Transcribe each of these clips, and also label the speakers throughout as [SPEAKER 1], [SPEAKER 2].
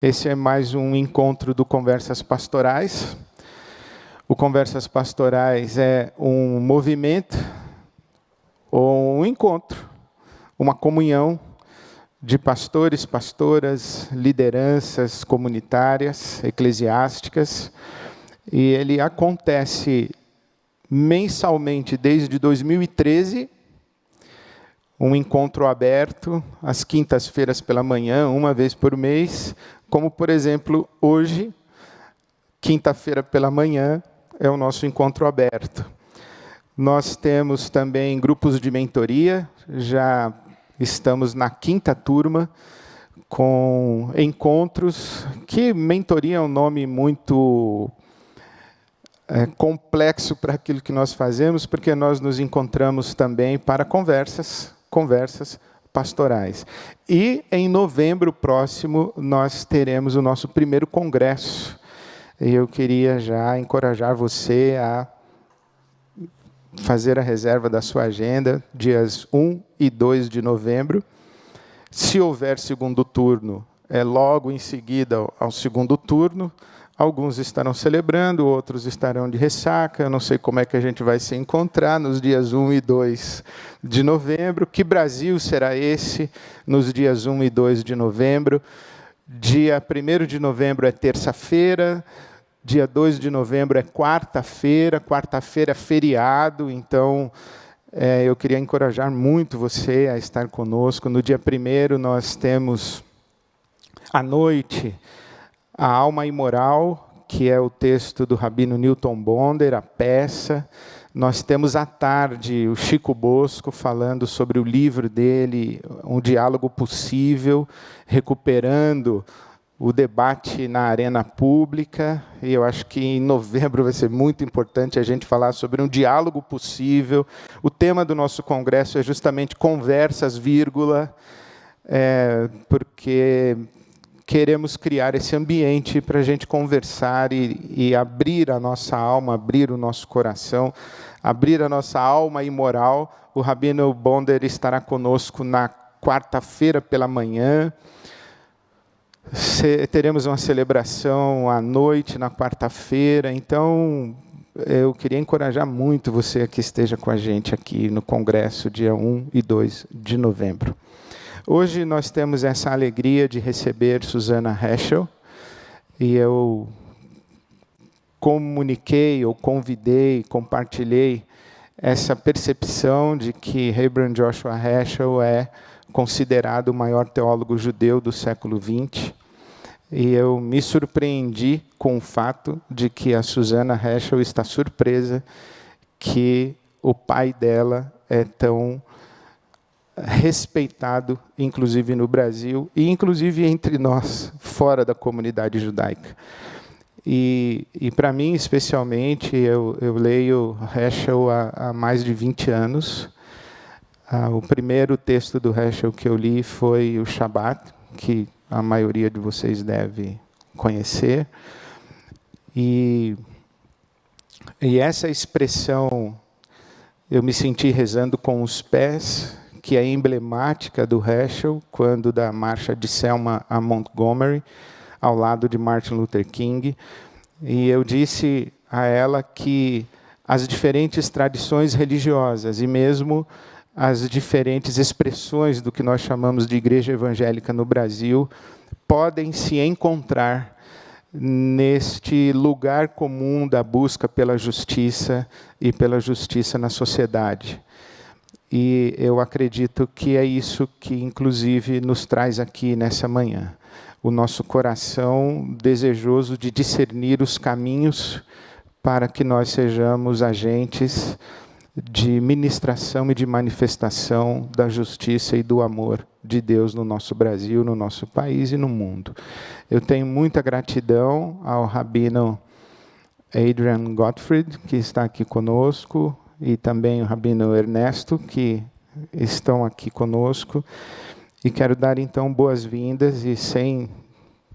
[SPEAKER 1] Esse é mais um encontro do Conversas Pastorais. O Conversas Pastorais é um movimento ou um encontro, uma comunhão de pastores, pastoras, lideranças comunitárias, eclesiásticas, e ele acontece mensalmente desde 2013, um encontro aberto, às quintas-feiras pela manhã, uma vez por mês, como, por exemplo, hoje, quinta-feira pela manhã, é o nosso encontro aberto. Nós temos também grupos de mentoria, já estamos na 5ª turma, com encontros, que mentoria é um nome muito complexo para aquilo que nós fazemos, porque nós nos encontramos também para conversas pastorais. E em novembro próximo nós teremos o nosso primeiro congresso. E eu queria já encorajar você a fazer a reserva da sua agenda, dias 1 e 2 de novembro. Se houver segundo turno, é logo em seguida ao segundo turno. Alguns estarão celebrando, outros estarão de ressaca. Eu não sei como é que a gente vai se encontrar nos dias 1 e 2 de novembro. Que Brasil será esse nos dias 1 e 2 de novembro? Dia 1º de novembro é terça-feira, dia 2 de novembro é quarta-feira é feriado, então eu queria encorajar muito você a estar conosco. No dia 1º nós temos à noite A Alma Imoral, que é o texto do Rabino Newton Bonder, a peça. Nós temos à tarde o Chico Bosco falando sobre o livro dele, Um Diálogo Possível, recuperando o debate na arena pública. E eu acho que em novembro vai ser muito importante a gente falar sobre um diálogo possível. O tema do nosso congresso é justamente conversas, porque queremos criar esse ambiente para a gente conversar e abrir a nossa alma, abrir o nosso coração, abrir a nossa alma imoral. O Rabino Bonder estará conosco na quarta-feira pela manhã. Teremos uma celebração à noite, na quarta-feira. Então, eu queria encorajar muito você que esteja com a gente aqui no Congresso, dia 1 e 2 de novembro. Hoje nós temos essa alegria de receber Susana Heschel, e eu comuniquei, ou convidei, compartilhei essa percepção de que Abraham Joshua Heschel é considerado o maior teólogo judeu do século XX, e eu me surpreendi com o fato de que a Susana Heschel está surpresa que o pai dela é tão respeitado, inclusive no Brasil, e inclusive entre nós, fora da comunidade judaica. E para mim, especialmente, eu leio Heschel há mais de 20 anos. O primeiro texto do Heschel que eu li foi o Shabat, que a maioria de vocês deve conhecer. E essa expressão, eu me senti rezando com os pés, que é emblemática do Heschel, quando da marcha de Selma a Montgomery, ao lado de Martin Luther King. E eu disse a ela que as diferentes tradições religiosas, e mesmo as diferentes expressões do que nós chamamos de igreja evangélica no Brasil, podem se encontrar neste lugar comum da busca pela justiça e pela justiça na sociedade. E eu acredito que é isso que, inclusive, nos traz aqui nessa manhã. O nosso coração desejoso de discernir os caminhos para que nós sejamos agentes de ministração e de manifestação da justiça e do amor de Deus no nosso Brasil, no nosso país e no mundo. Eu tenho muita gratidão ao Rabino Adrian Gottfried, que está aqui conosco, e também o Rabino Ernesto, que estão aqui conosco. E quero dar, então, boas-vindas e, sem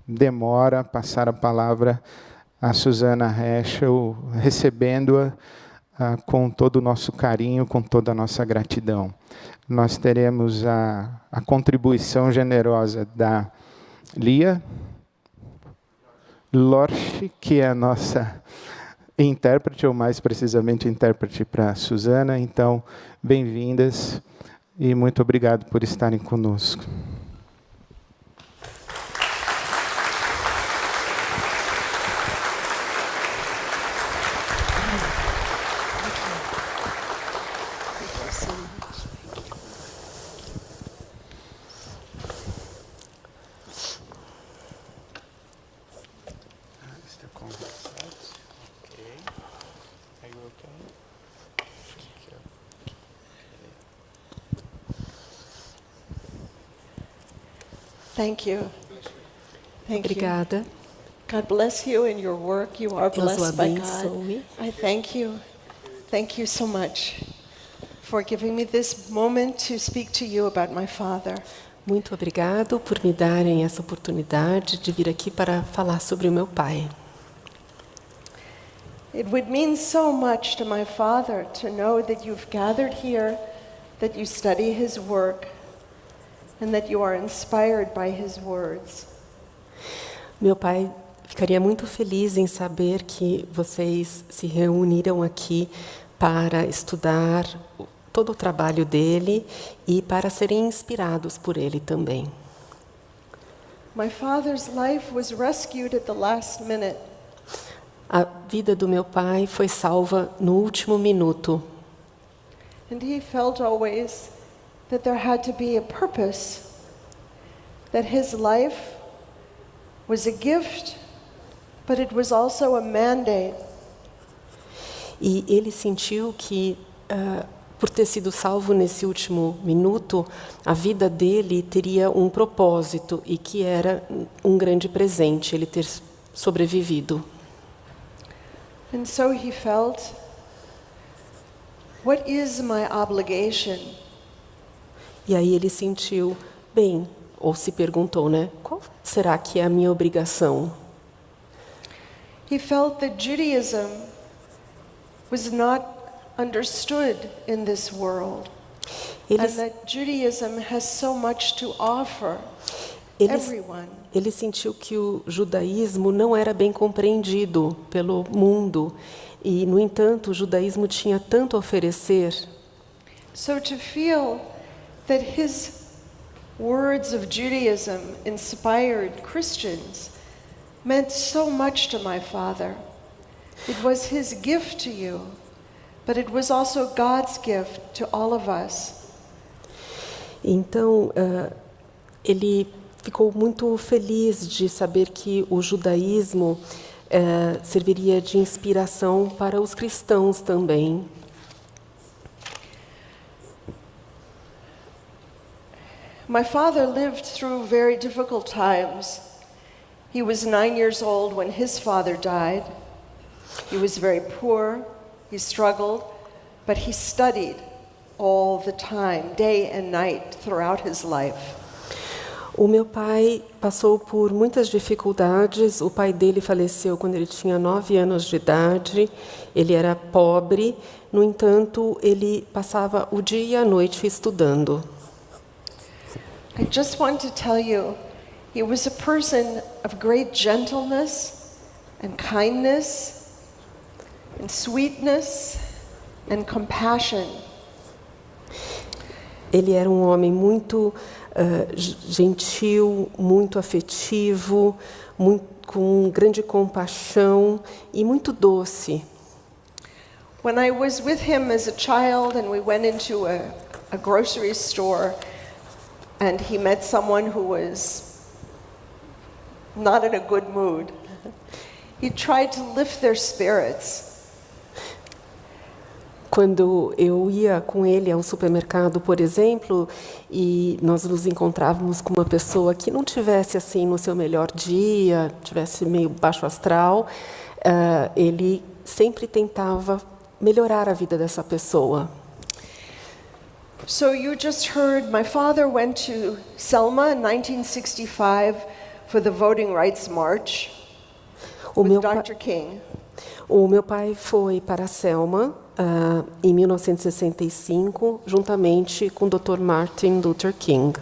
[SPEAKER 1] demora, passar a palavra a Susana Heschel, recebendo-a com todo o nosso carinho, com toda a nossa gratidão. Nós teremos a contribuição generosa da Lia, Lorch, que é a nossa intérprete, ou mais precisamente intérprete para Suzana. Então, bem-vindas e muito obrigado por estarem conosco.
[SPEAKER 2] Thank you. Thank you.
[SPEAKER 3] Obrigada.
[SPEAKER 2] God bless you in your work. You are
[SPEAKER 3] Deus o
[SPEAKER 2] blessed by God.
[SPEAKER 3] abençoe.
[SPEAKER 2] I thank you. Thank you so much for giving me this moment to speak to you about my father.
[SPEAKER 3] Muito obrigado por me darem essa oportunidade de vir aqui para falar sobre o meu pai.
[SPEAKER 2] It would mean so much to my father to know that you've gathered here, that you study his work, and that you are inspired by his words.
[SPEAKER 3] Meu pai ficaria muito feliz em saber que vocês se reuniram aqui para estudar todo o trabalho dele e para serem inspirados por ele também.
[SPEAKER 2] My father's life was rescued at the last minute.
[SPEAKER 3] A vida do meu pai foi salva no último minuto.
[SPEAKER 2] And he felt always that there had to be a purpose, that his life was a gift, but it was also a mandate.
[SPEAKER 3] E ele sentiu que, por ter sido salvo nesse último minuto, a vida dele teria um propósito e que era um grande presente ele ter sobrevivido.
[SPEAKER 2] And so he felt, what is my obligation?
[SPEAKER 3] E aí ele sentiu, bem, ou se perguntou, né? Qual será que é a minha obrigação?
[SPEAKER 2] He felt that Judaism was not understood in this world,
[SPEAKER 3] Ele,
[SPEAKER 2] and that Judaism has so much to offer everyone.
[SPEAKER 3] ele sentiu que o judaísmo não era bem compreendido pelo mundo e, no entanto, o judaísmo tinha tanto a oferecer.
[SPEAKER 2] So to feel that his words of Judaism inspired Christians meant so much to my father. It was his gift to you, but it was also God's gift to all of us.
[SPEAKER 3] Então, ele ficou muito feliz de saber que o judaísmo serviria de inspiração para os cristãos também.
[SPEAKER 2] My father lived through very difficult times. He was 9 years old when his father died. He was very poor, he struggled, but he studied all the time, day and night, throughout his life.
[SPEAKER 3] O meu pai passou por muitas dificuldades. O pai dele faleceu quando ele tinha 9 anos de idade. Ele era pobre, no entanto, ele passava o dia e a noite estudando.
[SPEAKER 2] I just want to tell you, he was a person of great gentleness and kindness and sweetness and compassion.
[SPEAKER 3] Ele era um homem muito gentil, muito afetivo, com grande compaixão e muito doce.
[SPEAKER 2] When I was with him as a child and we went into a grocery store and he met someone who was not in a good mood, he tried to lift their spirits.
[SPEAKER 3] Quando eu ia com ele ao supermercado, por exemplo, e nós nos encontrávamos com uma pessoa que não tivesse assim no seu melhor dia, tivesse meio baixo astral, ele sempre tentava melhorar a vida dessa pessoa.
[SPEAKER 2] So you just heard my father went to Selma in 1965 for the Voting Rights March with Dr. King.
[SPEAKER 3] O meu pai foi para Selma em 1965, juntamente com o Dr. Martin Luther King.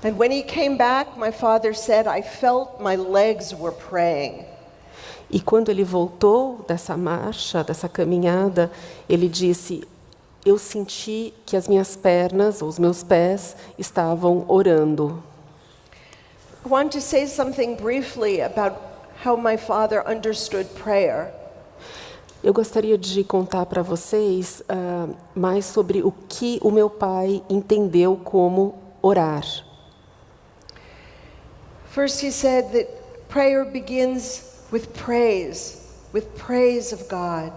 [SPEAKER 2] And when he came back, my father said, I felt my legs were praying.
[SPEAKER 3] E quando ele voltou dessa marcha, dessa caminhada, ele disse: eu senti que as minhas pernas, ou os meus pés, estavam orando.
[SPEAKER 2] I want to say something briefly about how my father understood prayer.
[SPEAKER 3] Eu gostaria de contar para vocês mais sobre o que o meu pai entendeu como orar.
[SPEAKER 2] First, he said that prayer begins with praise of God.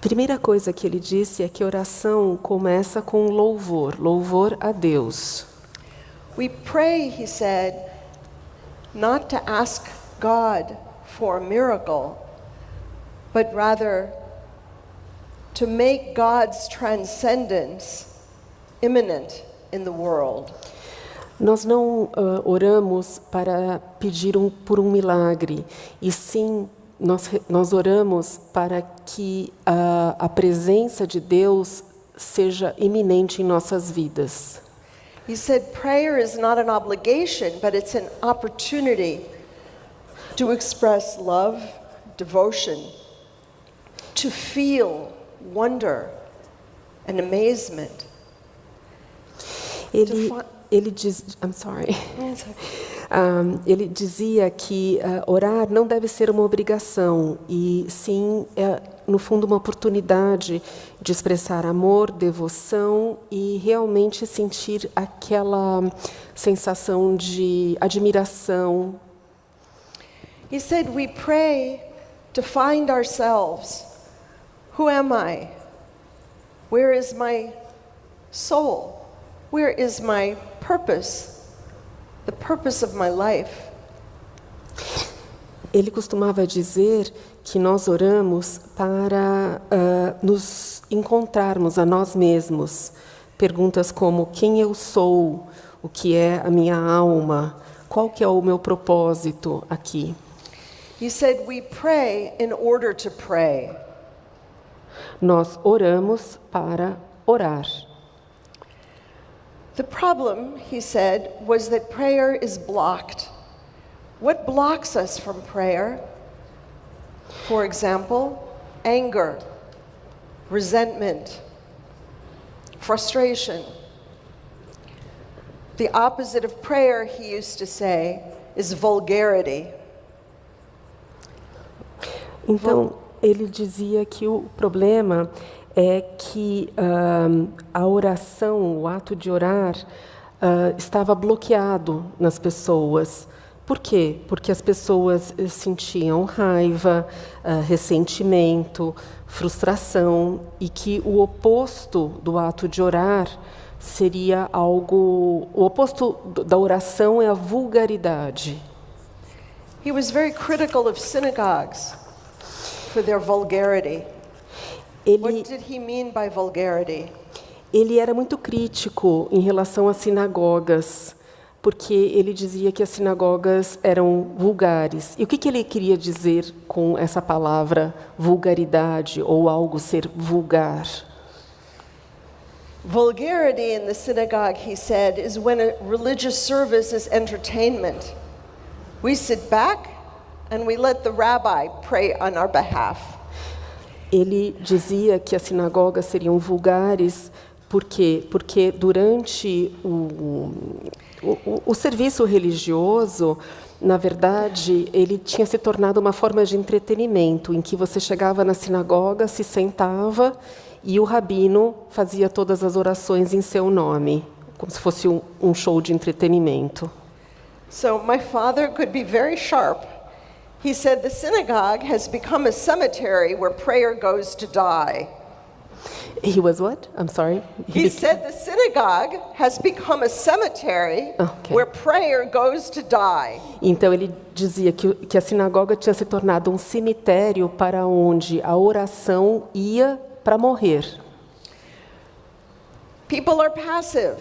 [SPEAKER 3] Primeira coisa que ele disse é que a oração começa com louvor, louvor a Deus.
[SPEAKER 2] We pray, he said, not to ask God for a miracle, but rather to make God's transcendence imminent in the world.
[SPEAKER 3] Nós não oramos para pedir por um milagre, e sim nós oramos para que a presença de Deus seja iminente em nossas vidas.
[SPEAKER 2] He said prayer is not an obligation, but it's an opportunity to express love, devotion, to feel wonder and amazement.
[SPEAKER 3] Ele dizia que orar não deve ser uma obrigação, e sim, no fundo, uma oportunidade de expressar amor, devoção e realmente sentir aquela sensação de admiração.
[SPEAKER 2] He said we pray to find ourselves. Who am I? Where is my soul? Where is my purpose? The purpose of my life.
[SPEAKER 3] Ele costumava dizer que nós oramos para nos encontrarmos a nós mesmos. Perguntas como: quem eu sou? O que é a minha alma? Qual que é o meu propósito aqui?
[SPEAKER 2] He said we pray in order to pray.
[SPEAKER 3] Nós oramos para orar.
[SPEAKER 2] The problem, he said, was that prayer is blocked. What blocks us from prayer? For example, anger, resentment, frustration. The opposite of prayer, he used to say, is vulgarity.
[SPEAKER 3] Então, ele dizia que o problema é que a oração, o ato de orar, estava bloqueado nas pessoas. Por quê? Porque as pessoas sentiam raiva, ressentimento, frustração, e que o oposto do ato de orar seria algo... O oposto da oração é a vulgaridade.
[SPEAKER 2] He was very critical of synagogues for their vulgarity. What did he mean by vulgarity?
[SPEAKER 3] Ele era muito crítico em relação às sinagogas, porque ele dizia que as sinagogas eram vulgares. E o que ele queria dizer com essa palavra vulgaridade ou algo ser vulgar?
[SPEAKER 2] Vulgarity in the synagogue, he said, is when a religious service is entertainment. We sit back and we let the rabbi pray on our behalf.
[SPEAKER 3] Ele dizia que as sinagogas seriam vulgares porque durante o serviço religioso, na verdade, ele tinha se tornado uma forma de entretenimento, em que você chegava na sinagoga, se sentava e o rabino fazia todas as orações em seu nome, como se fosse um show de entretenimento.
[SPEAKER 2] So my father could be very sharp. He said the synagogue has become a cemetery where prayer goes to die.
[SPEAKER 3] He was what? I'm sorry.
[SPEAKER 2] He said the synagogue has become a cemetery where prayer goes to die.
[SPEAKER 3] Então ele dizia que a sinagoga tinha se tornado um cemitério para onde a oração ia para morrer.
[SPEAKER 2] People are passive.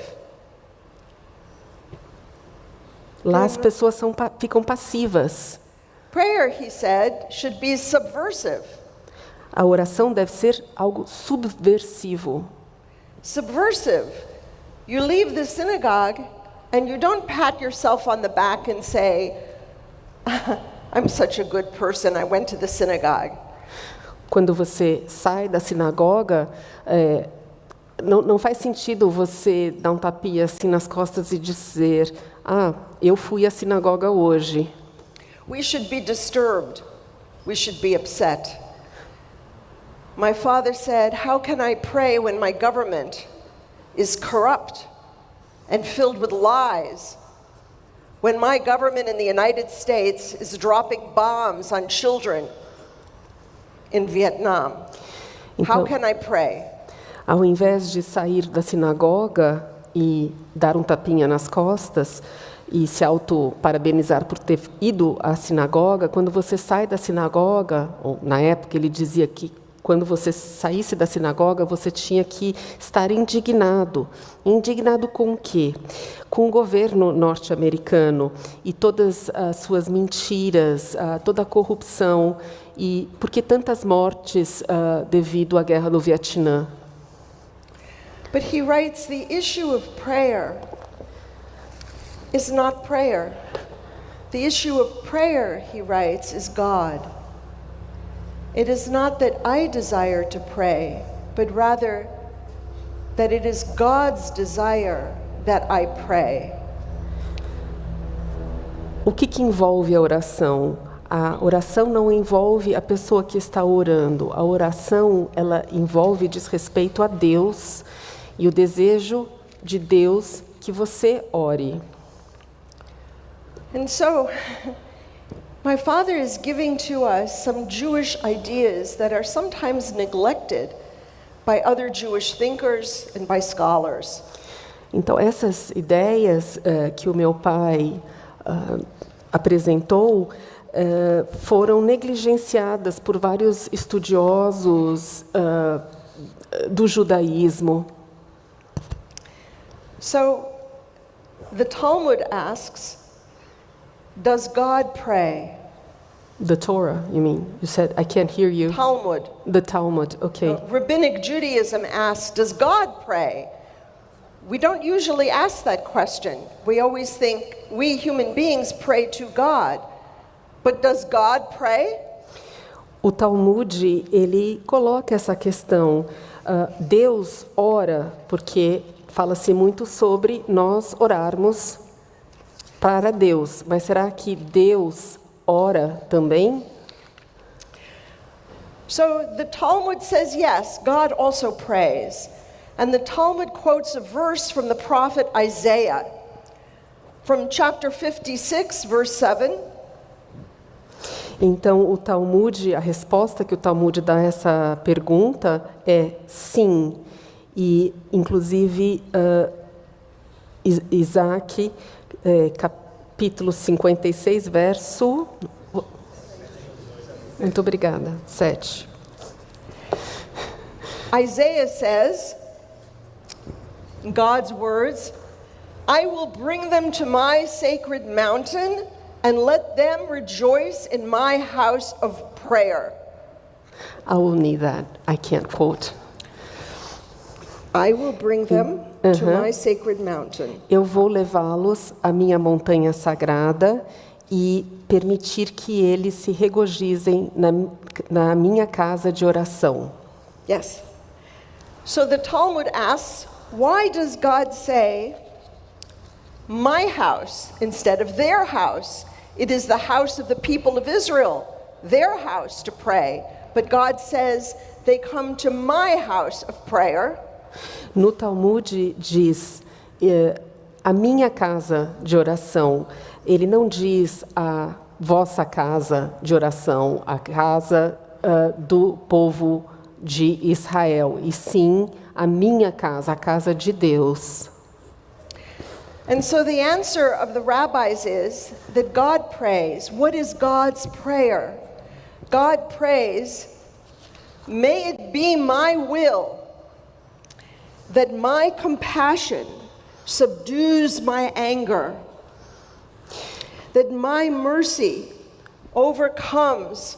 [SPEAKER 3] Lá as pessoas ficam passivas.
[SPEAKER 2] Prayer, he said, should be subversive.
[SPEAKER 3] A oração deve ser algo subversivo.
[SPEAKER 2] Subversive. You leave the synagogue and you don't pat yourself on the back and say, I'm such a good person, I went to the synagogue.
[SPEAKER 3] Quando você sai da sinagoga, não faz sentido você dar um tapinha assim nas costas e dizer: ah, eu fui à sinagoga hoje.
[SPEAKER 2] We should be disturbed. We should be upset. My father said, how can I pray when my government is corrupt and filled with lies? When my government in the United States is dropping bombs on children in Vietnam, how can I pray?
[SPEAKER 3] Ao invés de sair da sinagoga e dar um tapinha nas costas e se auto-parabenizar por ter ido à sinagoga, quando você sai da sinagoga, ou na época ele dizia que quando você saísse da sinagoga, você tinha que estar indignado. Indignado com o quê? Com o governo norte-americano e todas as suas mentiras, toda a corrupção, e por que tantas mortes devido à guerra do Vietnã?
[SPEAKER 2] But he writes, the issue of prayer is not prayer. The issue of prayer, he writes, is God. It is not that I desire to pray, but rather that it is God's desire that I pray.
[SPEAKER 3] O que envolve a oração? A oração não envolve a pessoa que está orando. A oração, ela envolve, diz respeito a Deus e o desejo de Deus que você ore.
[SPEAKER 2] And so, my father is giving to us some Jewish ideas that are sometimes neglected by other Jewish thinkers and by scholars.
[SPEAKER 3] Então, essas ideias que o meu pai apresentou foram negligenciadas por vários estudiosos do judaísmo.
[SPEAKER 2] So, the Talmud asks, does God pray?
[SPEAKER 3] The Torah, you mean? You said, I can't hear you.
[SPEAKER 2] Talmud.
[SPEAKER 3] The Talmud, okay.
[SPEAKER 2] Rabbinic Judaism asks, does God pray? We don't usually ask that question. We always think we human beings pray to God. But does God pray?
[SPEAKER 3] O Talmud, ele coloca essa questão. Deus ora, porque fala-se muito sobre nós orarmos para Deus. Mas será que Deus ora também?
[SPEAKER 2] So the Talmud says yes, God also prays. And the Talmud quotes a verse from the prophet Isaiah from chapter 56, verse 7.
[SPEAKER 3] Então, o Talmud, a resposta que o Talmud dá a essa pergunta é sim. E, inclusive, Isaac, capítulo 56, verso... Muito obrigada. 7.
[SPEAKER 2] Isaiah says, in God's words, I will bring them to my sacred mountain and let them rejoice in my house of prayer.
[SPEAKER 3] I will need that. I can't quote.
[SPEAKER 2] I will bring them to my sacred mountain.
[SPEAKER 3] Eu vou levá-los à minha montanha sagrada e permitir que eles se regozijem na minha casa de oração.
[SPEAKER 2] Yes. So the Talmud asks, why does God say, my house, instead of their house? It is the house of the people of Israel, their house to pray. But God says, they come to my house of prayer.
[SPEAKER 3] No Talmud diz, a minha casa de oração. Ele não diz a vossa casa de oração, a casa do povo de Israel, e sim a minha casa, a casa de Deus.
[SPEAKER 2] And so the answer of the rabbis is that God prays. What is God's prayer? God prays, may it be my will that my compassion subdues my anger, that my mercy overcomes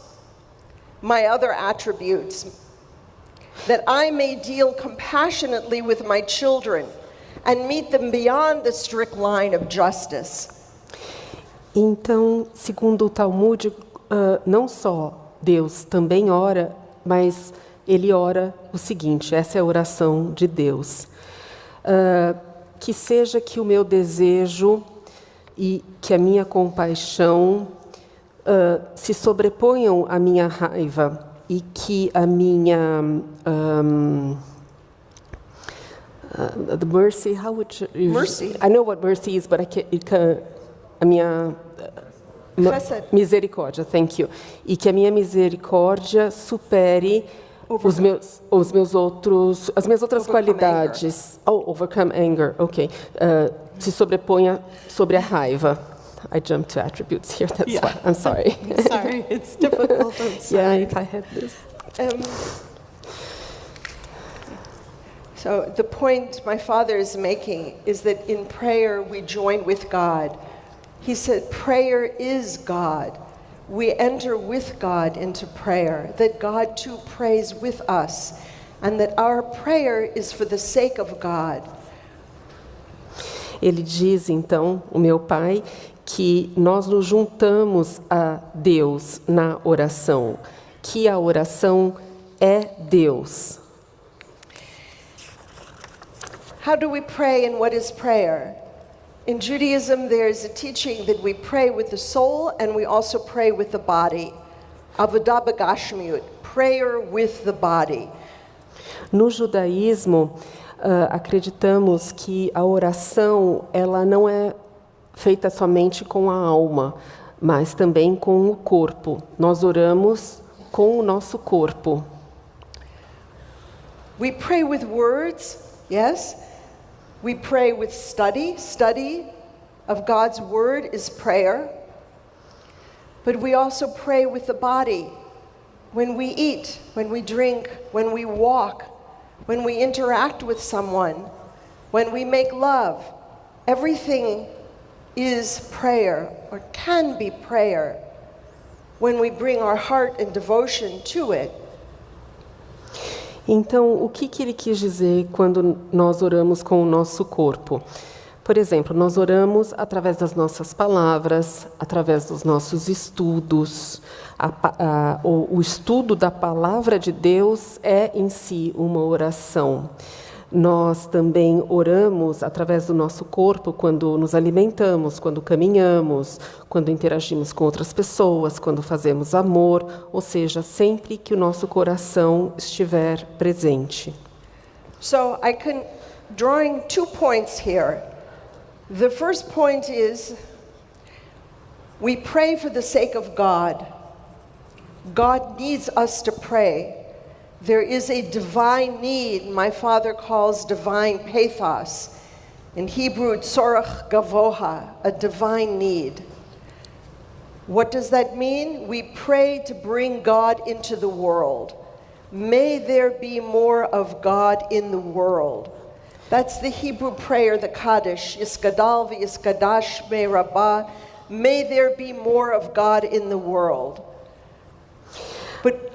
[SPEAKER 2] my other attributes, that I may deal compassionately with my children and meet them beyond the strict line of justice.
[SPEAKER 3] Então, segundo o Talmud, não só Deus também ora, mas ele ora o seguinte, essa é a oração de Deus. Que seja que o meu desejo e que a minha compaixão se sobreponham à minha raiva e que a minha the mercy, how would you
[SPEAKER 2] Mercy.
[SPEAKER 3] I know what mercy is, but a minha
[SPEAKER 2] Chesed.
[SPEAKER 3] misericórdia, thank you. E que a minha misericórdia supere as minhas outras
[SPEAKER 2] Overcome
[SPEAKER 3] qualidades. Overcome anger, ok. Se sobreponha sobre a raiva. I jumped to attributes here, that's
[SPEAKER 2] Yeah.
[SPEAKER 3] why. I'm sorry.
[SPEAKER 2] Sorry, it's difficult. I'm sorry.
[SPEAKER 3] Yeah, if I had this.
[SPEAKER 2] So the point my father is making is that in prayer we join with God. He said prayer is God. We enter with God into prayer, that God too prays with us, and that our prayer is for the sake of God.
[SPEAKER 3] Ele diz, então, o meu pai, que nós nos juntamos a Deus na oração, que a oração é Deus.
[SPEAKER 2] How do we pray and what is prayer? In Judaism, there is a teaching that we pray with the soul and we also pray with the body. Avodah b'gashmiut, prayer with the body.
[SPEAKER 3] No judaísmo, acreditamos que a oração ela não é feita somente com a alma, mas também com o corpo. Nós oramos com o nosso corpo.
[SPEAKER 2] We pray with words, yes. We pray with study. Study of God's word is prayer. But we also pray with the body. When we eat, when we drink, when we walk, when we interact with someone, when we make love, everything is prayer or can be prayer when we bring our heart and devotion to it.
[SPEAKER 3] Então, o que ele quis dizer quando nós oramos com o nosso corpo? Por exemplo, nós oramos através das nossas palavras, através dos nossos estudos. O estudo da palavra de Deus é em si uma oração. Nós também oramos através do nosso corpo quando nos alimentamos, quando caminhamos, quando interagimos com outras pessoas, quando fazemos amor, ou seja, sempre que o nosso coração estiver presente.
[SPEAKER 2] So drawing 2 points here. The first point is we pray for the sake of God. God needs us to pray. There is a divine need my father calls divine pathos. In Hebrew, tzorach gavoha, a divine need. What does that mean? We pray to bring God into the world. May there be more of God in the world. That's the Hebrew prayer, the Kaddish, Yiskadal v'yiskadash me rabbah. May there be more of God in the world. But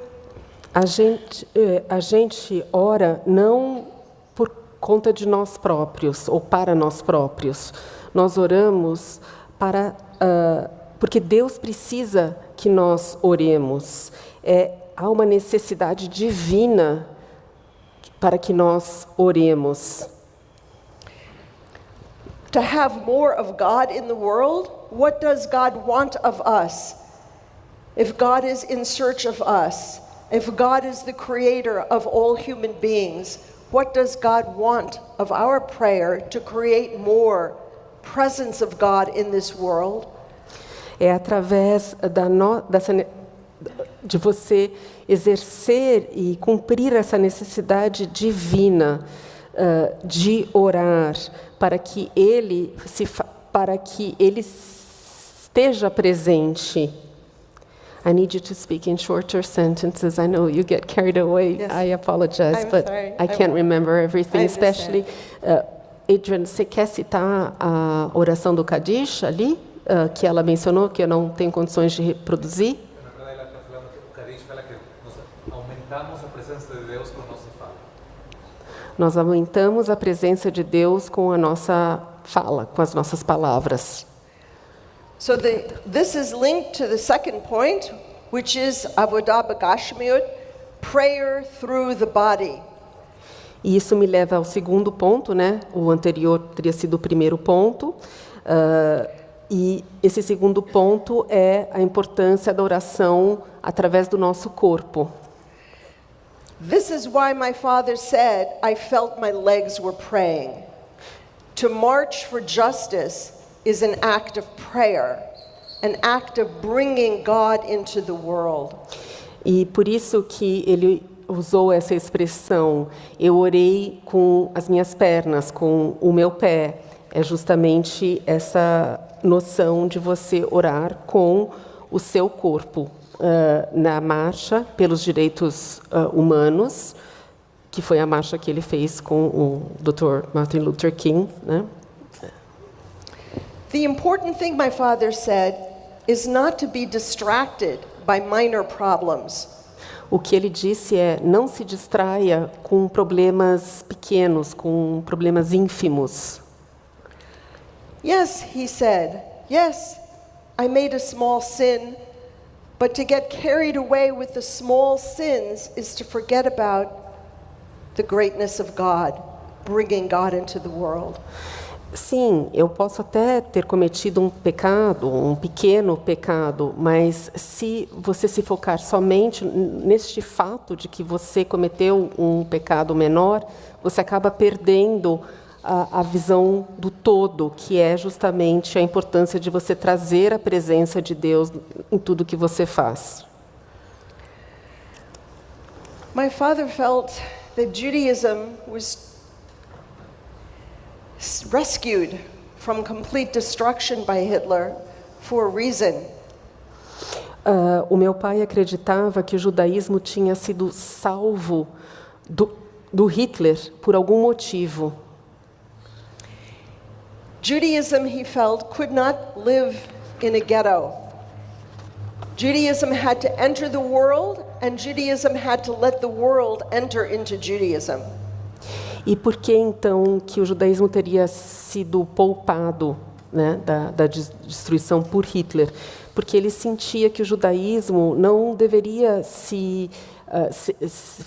[SPEAKER 3] a gente ora não por conta de nós próprios ou para nós próprios. Nós oramos porque Deus precisa que nós oremos. Há uma necessidade divina para que nós oremos.
[SPEAKER 2] To have more of God in the world, what does God want of us? If God is in search of us, if God is the creator of all human beings, what does God want of our prayer to create more presence of God in this world?
[SPEAKER 3] É através de você exercer e cumprir essa necessidade divina de orar para que Ele esteja presente. I need you to speak in shorter sentences. I know you get carried away.
[SPEAKER 2] Yes.
[SPEAKER 3] I apologize, but
[SPEAKER 2] sorry.
[SPEAKER 3] I can't remember everything,
[SPEAKER 2] I
[SPEAKER 3] especially. Adrian, você quer citar a oração do Kaddish ali, que ela mencionou, que eu não tenho condições de reproduzir?
[SPEAKER 4] Na verdade, ela está falando que o Kaddish fala que nós aumentamos a presença de Deus com a nossa fala.
[SPEAKER 3] Nós aumentamos a presença de Deus com a nossa fala, com as nossas palavras.
[SPEAKER 2] So this is linked to the second point, which is Avodah B'Gashmiut, prayer through the body.
[SPEAKER 3] E isso me leva ao segundo ponto, né? O anterior teria sido o primeiro ponto. E esse segundo ponto é a importância da oração através do nosso corpo.
[SPEAKER 2] This is why my father said, I felt my legs were praying. To march for justice is an act of prayer, an act of bringing God into the world.
[SPEAKER 3] E por isso que ele usou essa expressão, eu orei com as minhas pernas, com o meu pé. É justamente essa noção de você orar com o seu corpo na marcha pelos direitos humanos, que foi a marcha que ele fez com o Dr. Martin Luther King, né?
[SPEAKER 2] The important thing, my father said, is not to be distracted by minor problems.
[SPEAKER 3] O que ele disse é, não se distraia com problemas pequenos, com problemas ínfimos.
[SPEAKER 2] Yes, he said, yes, I made a small sin, but to get carried away with the small sins is to forget about the greatness of God, bringing God into the world.
[SPEAKER 3] Sim, eu posso até ter cometido um pecado, um pequeno pecado, mas se você se focar somente neste fato de que você cometeu um pecado menor, você acaba perdendo a visão do todo, que é justamente a importância de você trazer a presença de Deus em tudo que você faz.
[SPEAKER 2] My father felt that Judaism was rescued from complete destruction by Hitler for a reason.
[SPEAKER 3] O meu pai acreditava que o judaísmo tinha sido salvo do Hitler por algum motivo.
[SPEAKER 2] Judaism, he felt, could not live in a ghetto. Judaism had to enter the world, and Judaism had to let the world enter into Judaism.
[SPEAKER 3] E por que então que o judaísmo teria sido poupado, né, da destruição por Hitler? Porque ele sentia que o judaísmo não deveria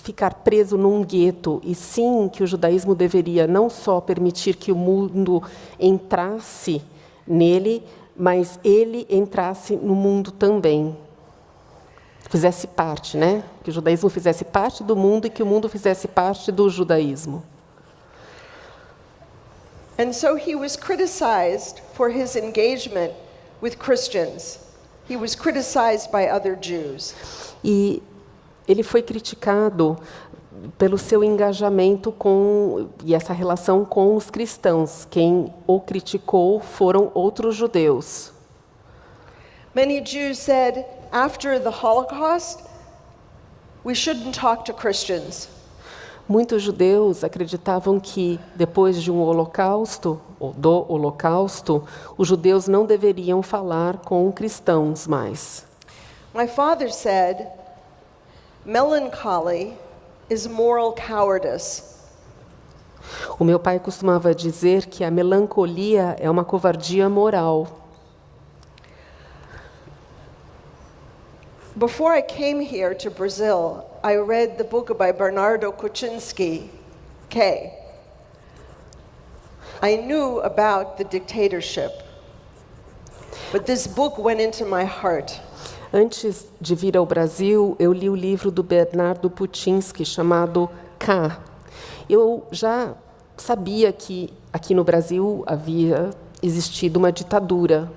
[SPEAKER 3] ficar preso num gueto, e sim que o judaísmo deveria não só permitir que o mundo entrasse nele, mas ele entrasse no mundo também. Fizesse parte, né? Que o judaísmo fizesse parte do mundo e que o mundo fizesse parte do judaísmo.
[SPEAKER 2] And so he was criticized for his engagement with Christians. He was criticized by other Jews.
[SPEAKER 3] E ele foi criticado pelo seu engajamento e essa relação com os cristãos. Quem o criticou foram outros judeus.
[SPEAKER 2] Many Jews said, after the Holocaust, we shouldn't talk to Christians.
[SPEAKER 3] Muitos judeus acreditavam que, depois de um holocausto, ou do holocausto, os judeus não deveriam falar com cristãos mais.
[SPEAKER 2] My father said, melancholy is moral cowardice.
[SPEAKER 3] O meu pai costumava dizer que a melancolia é uma covardia moral.
[SPEAKER 2] Before I came here to Brazil, I read the book by Bernardo Kuczynski, K. I knew about the dictatorship, but this book went into my heart.
[SPEAKER 3] Antes de vir ao Brasil, eu li o livro do Bernardo Kuczynski, chamado K. Eu já sabia que aqui no Brasil havia existido uma ditadura.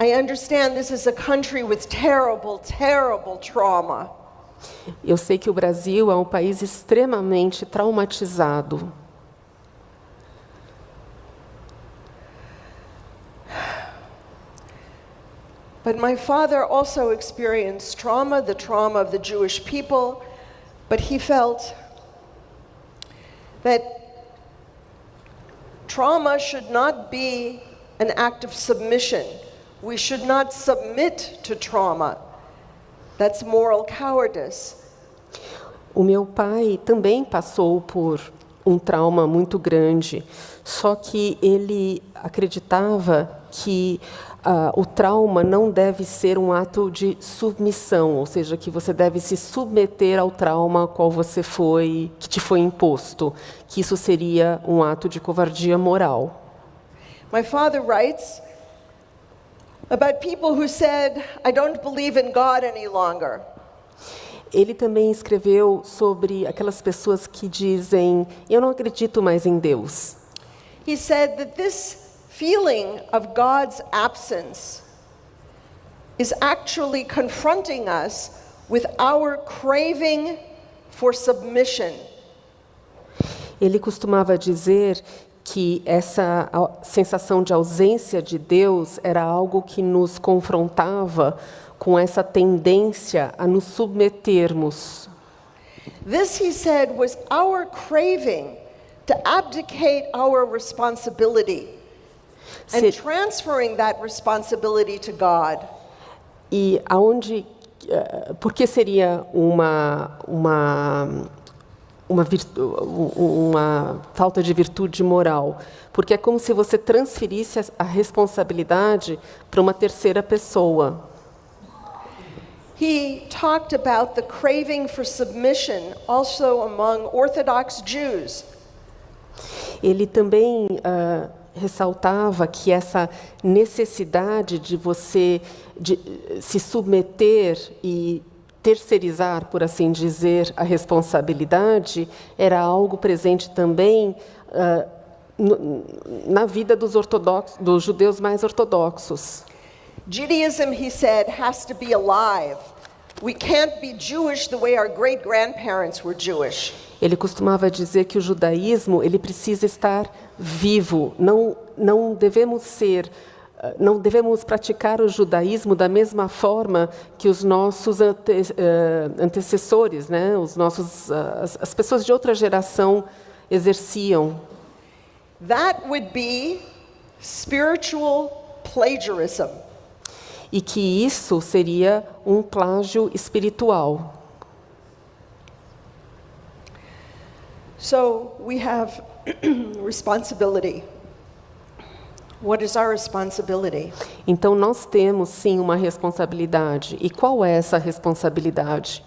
[SPEAKER 2] I understand this is a country with terrible, terrible trauma.
[SPEAKER 3] Eu sei que o Brasil é um país extremamente traumatizado.
[SPEAKER 2] But my father also experienced trauma, the trauma of the Jewish people, but he felt that trauma should not be an act of submission. We should not submit to trauma. That's moral cowardice.
[SPEAKER 3] O meu pai também passou por um trauma muito grande, só que ele acreditava que o trauma não deve ser um ato de submissão, ou seja, que você deve se submeter ao trauma qual que te foi imposto, que isso seria um ato de covardia moral.
[SPEAKER 2] My father writes about people who said, I don't believe in God any longer.
[SPEAKER 3] Ele também escreveu sobre aquelas pessoas que dizem, eu não acredito mais em Deus.
[SPEAKER 2] He said that this feeling of God's absence is actually confronting us with our craving for submission.
[SPEAKER 3] Ele costumava dizer que essa sensação de ausência de Deus era algo que nos confrontava com essa tendência a nos submetermos.
[SPEAKER 2] This, he said, was our craving to abdicate our responsibility and transferring that responsibility to God.
[SPEAKER 3] E por que seria uma falta de virtude moral? Porque é como se você transferisse a responsabilidade para uma terceira pessoa.
[SPEAKER 2] He talked about the craving for submission also among Orthodox Jews.
[SPEAKER 3] Ele também ressaltava que essa necessidade de você se submeter e terceirizar, por assim dizer, a responsabilidade, era algo presente também na vida dos judeus mais ortodoxos.
[SPEAKER 2] Judaism, he said, has to be alive. We can't be Jewish the way our great-grandparents were Jewish.
[SPEAKER 3] Ele costumava dizer que o judaísmo ele precisa estar vivo. Não devemos praticar o judaísmo da mesma forma que os nossos antecessores, né? As pessoas de outra geração exerciam.
[SPEAKER 2] That would be spiritual plagiarism.
[SPEAKER 3] E que isso seria um plágio espiritual.
[SPEAKER 2] So we have responsibility. What is our responsibility?
[SPEAKER 3] Então nós temos sim uma responsabilidade. E qual é essa responsabilidade?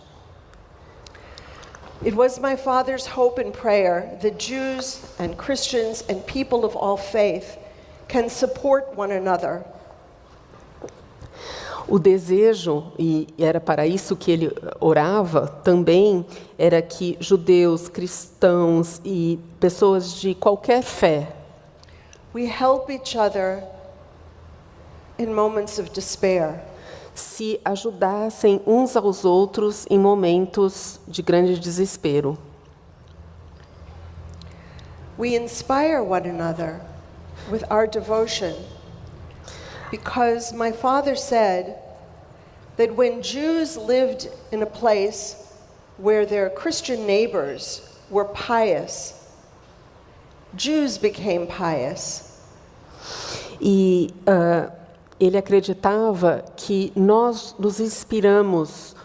[SPEAKER 2] It was my father's hope and prayer that Jews and Christians and people of all faith can support one another.
[SPEAKER 3] O desejo, e era para isso que ele orava também, era que judeus, cristãos e pessoas de qualquer fé
[SPEAKER 2] we help each other in moments of despair.
[SPEAKER 3] se ajudassem uns aos outros em momentos de grande desespero.
[SPEAKER 2] We inspire one another with our devotion, because my father said that when Jews lived in a place where their Christian neighbors were pious, Jews became pious.
[SPEAKER 3] E ele acreditava que nós nos inspiramos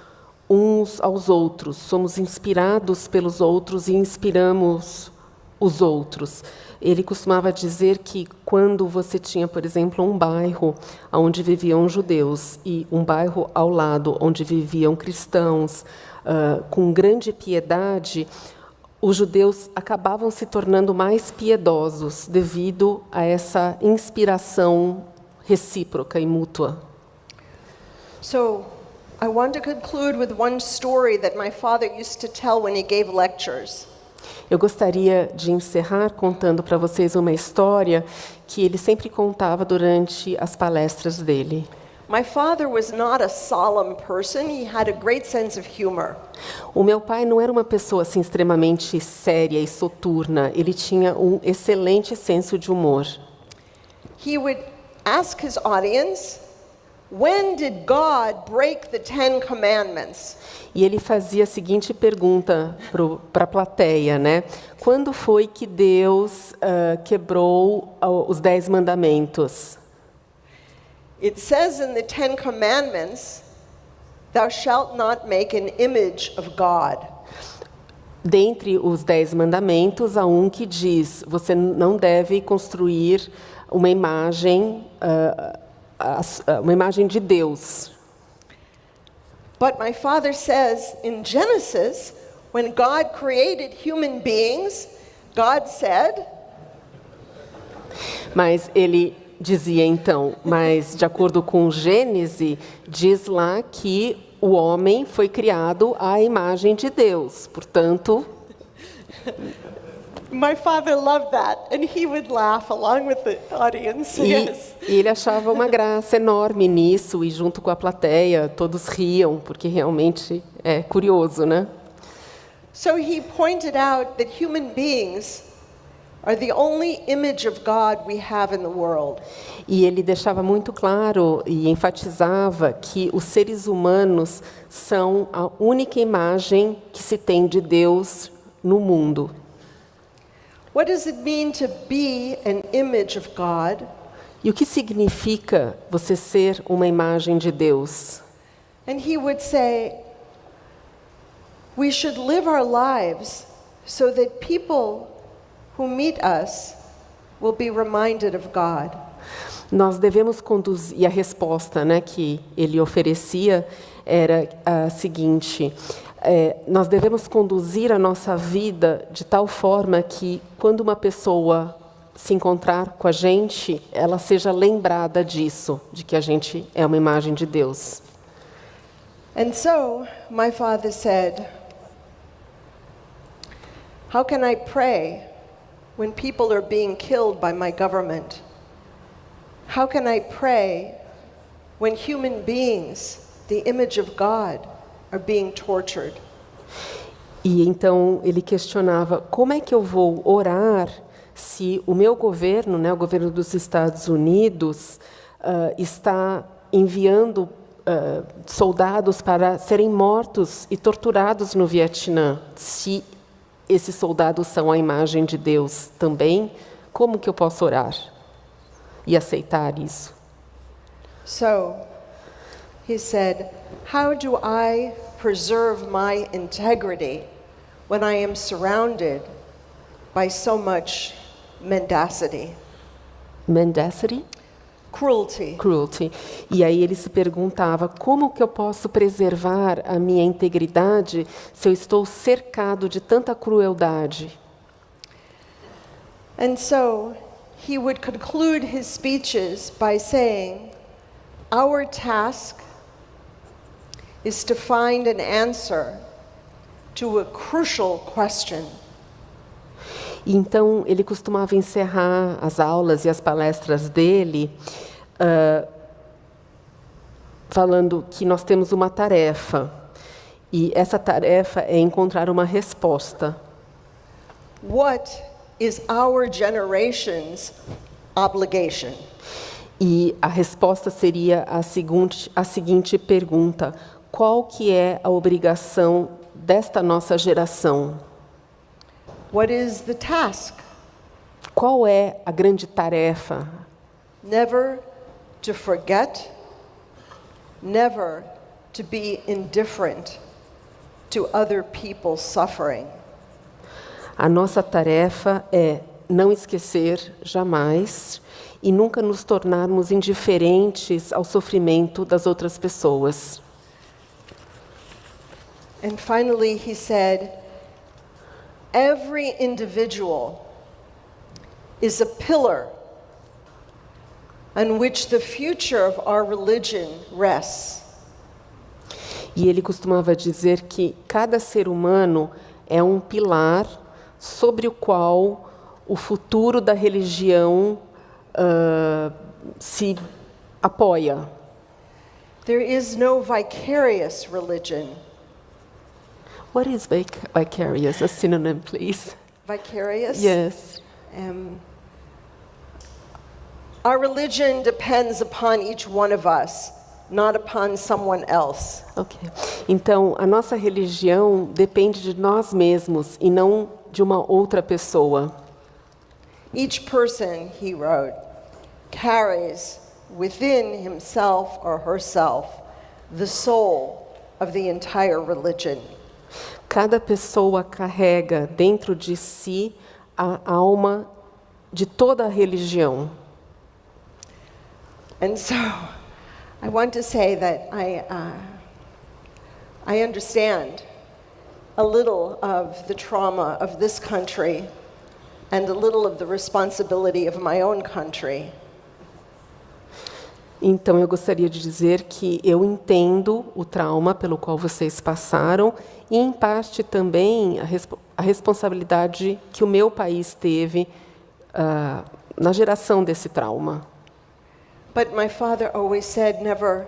[SPEAKER 3] uns aos outros, somos inspirados pelos outros e inspiramos os outros. Ele costumava dizer que quando você tinha, por exemplo, um bairro onde viviam judeus e um bairro ao lado onde viviam cristãos com grande piedade, os judeus acabavam se tornando mais piedosos devido a essa inspiração recíproca e mútua.
[SPEAKER 2] So, I want to conclude with one story that my father used to tell when he gave lectures.
[SPEAKER 3] Eu gostaria de encerrar contando para vocês uma história que ele sempre contava durante as palestras dele.
[SPEAKER 2] My father was not a solemn person. He had a great sense of humor.
[SPEAKER 3] O meu pai não era uma pessoa assim extremamente séria e soturna. Ele tinha um excelente senso de humor.
[SPEAKER 2] He would ask his audience, when did God break the 10 commandments?
[SPEAKER 3] E ele fazia a seguinte pergunta para a plateia, né? Quando foi que Deus quebrou os 10 mandamentos?
[SPEAKER 2] It says in the 10 commandments, thou shalt not make an image of God.
[SPEAKER 3] Dentre os 10 mandamentos, há um que diz, você não deve construir uma imagem de Deus.
[SPEAKER 2] But my father says in Genesis, when God created human beings, God said,
[SPEAKER 3] Mas ele dizia então, mas de acordo com Gênesis, diz lá que o homem foi criado à imagem de Deus. Portanto,
[SPEAKER 2] my father loved that, and he would laugh along with the audience.
[SPEAKER 3] e
[SPEAKER 2] Yes.
[SPEAKER 3] ele achava uma graça enorme nisso, e junto com a plateia, todos riam, porque realmente é curioso, né?
[SPEAKER 2] So he pointed out that human beings are the only image of God we have in the world.
[SPEAKER 3] E ele deixava muito claro e enfatizava que os seres humanos são a única imagem que se tem de Deus no mundo.
[SPEAKER 2] What does it mean to be an image of God?
[SPEAKER 3] E o que significa você ser uma imagem de Deus?
[SPEAKER 2] And he would say, we should live our lives so that people who meet us will be reminded of God.
[SPEAKER 3] Nós devemos conduzir, e a resposta, né, que ele oferecia era a seguinte: nós devemos conduzir a nossa vida de tal forma que, quando uma pessoa se encontrar com a gente, ela seja lembrada disso, de que a gente é uma imagem de Deus.
[SPEAKER 2] And so, my father said, how can I pray when people are being killed by my government? How can I pray when human beings, the image of God, are being tortured?
[SPEAKER 3] E então ele questionava: como é que eu vou orar se o meu governo, né, o governo dos Estados Unidos, está enviando soldados para serem mortos e torturados no Vietnã? Se esses soldados são a imagem de Deus também, como que eu posso orar e aceitar isso?
[SPEAKER 2] So, he said, how do I preserve my integrity when I am surrounded by so much mendacity?
[SPEAKER 3] Mendacity?
[SPEAKER 2] Cruelty.
[SPEAKER 3] E aí ele se perguntava: como que eu posso preservar a minha integridade se eu estou cercado de tanta crueldade?
[SPEAKER 2] And so, he would conclude his speeches by saying, our task is to find an answer to a crucial question.
[SPEAKER 3] Então, ele costumava encerrar as aulas e as palestras dele falando que nós temos uma tarefa, e essa tarefa é encontrar uma resposta.
[SPEAKER 2] What is our generation's obligation?
[SPEAKER 3] E a resposta seria a seguinte pergunta: qual que é a obrigação desta nossa geração?
[SPEAKER 2] What is the task?
[SPEAKER 3] Qual é a grande tarefa?
[SPEAKER 2] Never to forget, never to be indifferent to other people's suffering.
[SPEAKER 3] A nossa tarefa é não esquecer jamais e nunca nos tornarmos indiferentes ao sofrimento das outras pessoas.
[SPEAKER 2] And finally, he said, every individual is a pillar on which the future of our religion rests.
[SPEAKER 3] E ele costumava dizer que cada ser humano é um pilar sobre o qual o futuro da religião se apoia.
[SPEAKER 2] There is no vicarious religion.
[SPEAKER 3] What is vicarious? A synonym, please.
[SPEAKER 2] Vicarious?
[SPEAKER 3] Yes.
[SPEAKER 2] Our religion depends upon each one of us, not upon someone else.
[SPEAKER 3] Ok. Então, a nossa religião depende de nós mesmos e não de uma outra pessoa.
[SPEAKER 2] Each person, he wrote, carries within himself or herself the soul of the entire religion.
[SPEAKER 3] Cada pessoa carrega dentro de si a alma de toda a religião.
[SPEAKER 2] And so I want to say that I understand a little of the trauma of this country and a little of the responsibility of my own country.
[SPEAKER 3] Então, eu gostaria de dizer que eu entendo o trauma pelo qual vocês passaram e, em parte, também a responsabilidade que o meu país teve na geração desse trauma.
[SPEAKER 2] But my father always said never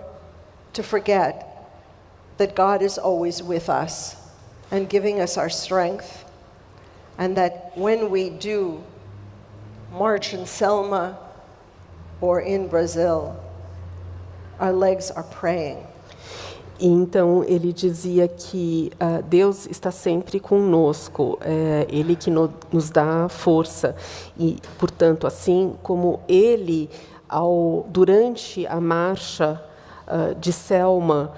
[SPEAKER 2] to forget that God is always with us and giving us our strength, and that when we do march in Selma or in Brazil, our legs are praying.
[SPEAKER 3] E então ele dizia que Deus está sempre conosco, Ele que nos dá força e, portanto, assim como Ele, durante a marcha de Selma,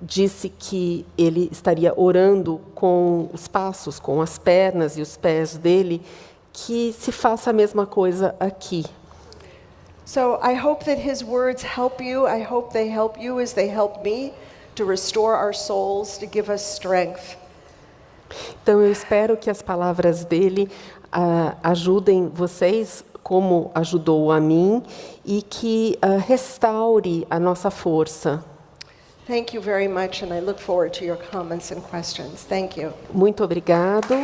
[SPEAKER 3] disse que Ele estaria orando com os passos, com as pernas e os pés dele, que se faça a mesma coisa aqui.
[SPEAKER 2] So I hope that his words help you. I hope they help you as they help me to restore our souls, to give us strength.
[SPEAKER 3] Então eu espero que as palavras dele ajudem vocês, como ajudou a mim, e que restaure a nossa força.
[SPEAKER 2] Thank you very much, and I look forward to your comments and questions. Thank you.
[SPEAKER 3] Muito obrigado.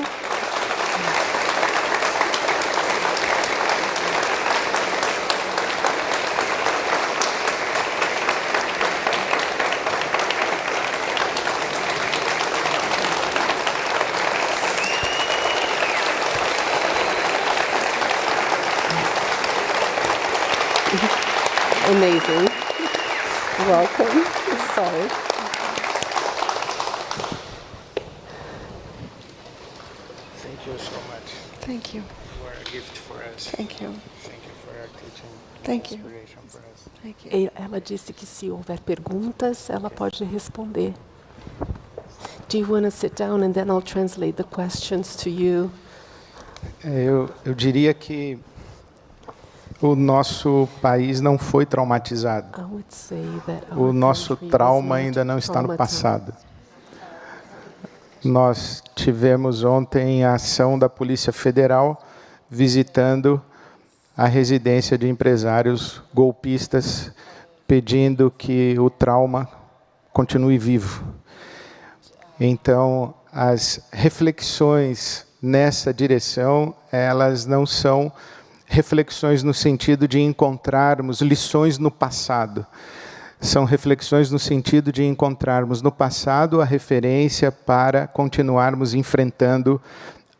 [SPEAKER 3] Amazing. Welcome. Sorry.
[SPEAKER 1] Thank you so much.
[SPEAKER 2] Thank you.
[SPEAKER 1] You are a gift for us.
[SPEAKER 2] Thank you.
[SPEAKER 1] Thank you for your teaching.
[SPEAKER 2] Thank you.
[SPEAKER 1] Inspiration for us.
[SPEAKER 2] Thank you.
[SPEAKER 3] Ela disse que se houver perguntas, ela pode responder. Do you want to sit down and then I'll translate the questions to you?
[SPEAKER 1] Eu diria que o nosso país não foi traumatizado.
[SPEAKER 3] I would say that
[SPEAKER 1] O
[SPEAKER 3] our
[SPEAKER 1] nosso
[SPEAKER 3] country was
[SPEAKER 1] trauma
[SPEAKER 3] not
[SPEAKER 1] ainda não está no
[SPEAKER 3] traumatized.
[SPEAKER 1] passado. Nós tivemos ontem a ação da Polícia Federal visitando a residência de empresários golpistas, pedindo que o trauma continue vivo. Então, as reflexões nessa direção, elas não são reflexões no sentido de encontrarmos lições no passado. São reflexões no sentido de encontrarmos no passado a referência para continuarmos enfrentando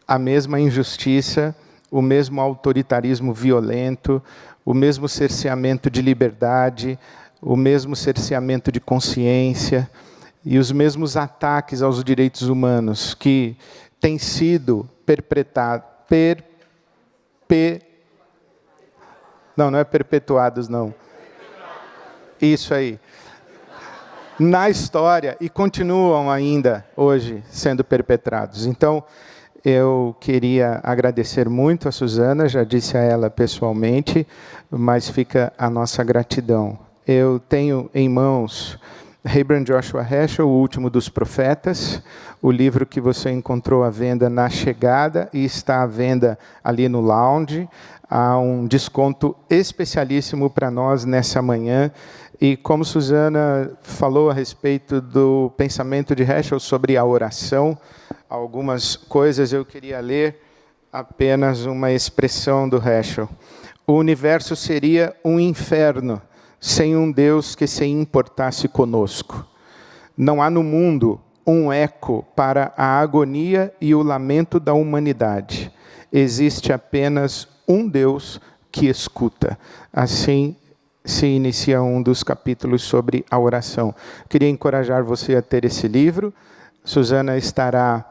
[SPEAKER 1] a mesma injustiça, o mesmo autoritarismo violento, o mesmo cerceamento de liberdade, o mesmo cerceamento de consciência e os mesmos ataques aos direitos humanos que têm sido não é perpetuados, não. Isso aí. Na história, e continuam ainda hoje sendo perpetrados. Então, eu queria agradecer muito a Suzana, já disse a ela pessoalmente, mas fica a nossa gratidão. Eu tenho em mãos Rabban Joshua Heschel, O Último dos Profetas, o livro que você encontrou à venda na chegada e está à venda ali no lounge. Há um desconto especialíssimo para nós nessa manhã. E como Suzana falou a respeito do pensamento de Heschel sobre a oração, algumas coisas eu queria ler apenas uma expressão do Heschel. O universo seria um inferno sem um Deus que se importasse conosco. Não há no mundo um eco para a agonia e o lamento da humanidade. Existe apenas um Deus que escuta. Assim se inicia um dos capítulos sobre a oração. Queria encorajar você a ter esse livro. Suzana estará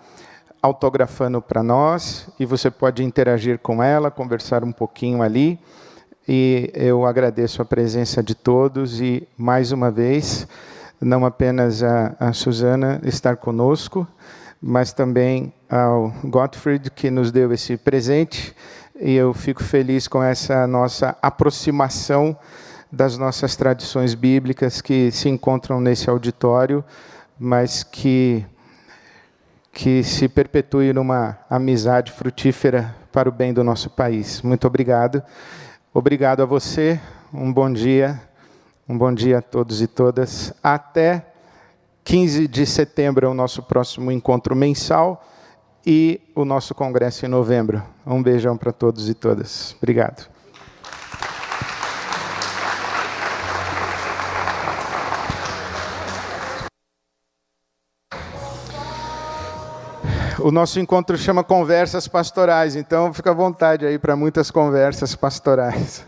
[SPEAKER 1] autografando para nós e você pode interagir com ela, conversar um pouquinho ali. E eu agradeço a presença de todos e, mais uma vez, não apenas a Suzana estar conosco, mas também ao Gottfried, que nos deu esse presente. E eu fico feliz com essa nossa aproximação das nossas tradições bíblicas que se encontram nesse auditório, mas que se perpetue numa amizade frutífera para o bem do nosso país. Muito obrigado. Obrigado a você. Um bom dia a todos e todas. Até 15 de setembro é o nosso próximo encontro mensal e o nosso congresso em novembro. Um beijão para todos e todas. Obrigado. O nosso encontro chama Conversas Pastorais, então fica à vontade aí para muitas conversas pastorais.